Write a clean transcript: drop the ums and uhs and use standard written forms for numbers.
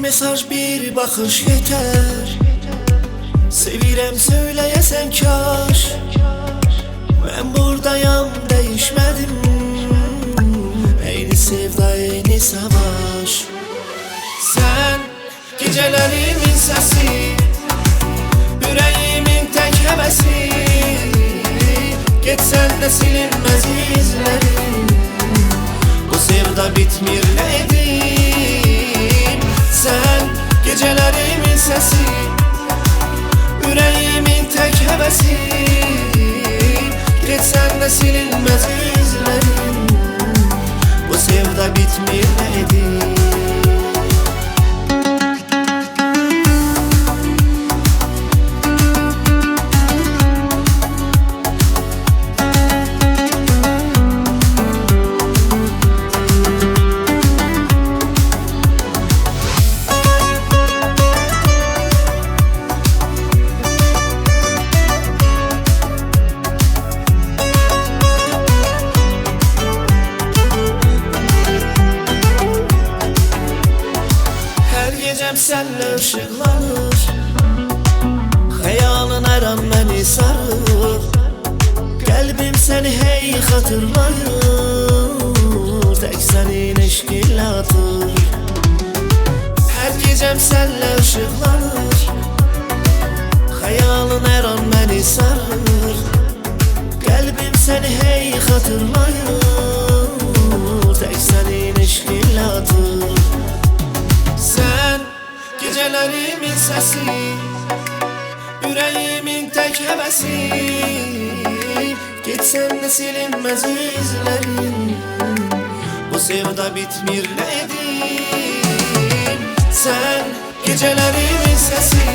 mesaj, bir bakış yeter. Sevirəm söyləyəsən kaş. Mən buradayam, değişmedim. Eyni sevda, eyni savaş. Sen gecələrimin səsi, ürəyimin tək həvəsi. Getsən də silinməz izlərim. Bu sevda bitmir, nə edim? Sen gecələrimin səsi, ürəyimin tək həvəsi. Getsən də silinməz izlərim. Bu sevda bitmir, nə edim? Gecəm sənlə ışıqlanır, xəyalın hər an məni sarır. Qəlbim səni hey xatırlayır, tək sənin eşqinlə atır. Hər gecəm sənlə ışıqlanır, xəyalın hər an məni sarır. Qəlbim səni hey xatırlayır, tək sənin eşqinlə atır. Sen gecələrimin səsi, ürəyimin tək həvəsi. Getsən də silinməz izlərim. Bu sevda bitmir, nə edim? Sen gecələrimin səsi,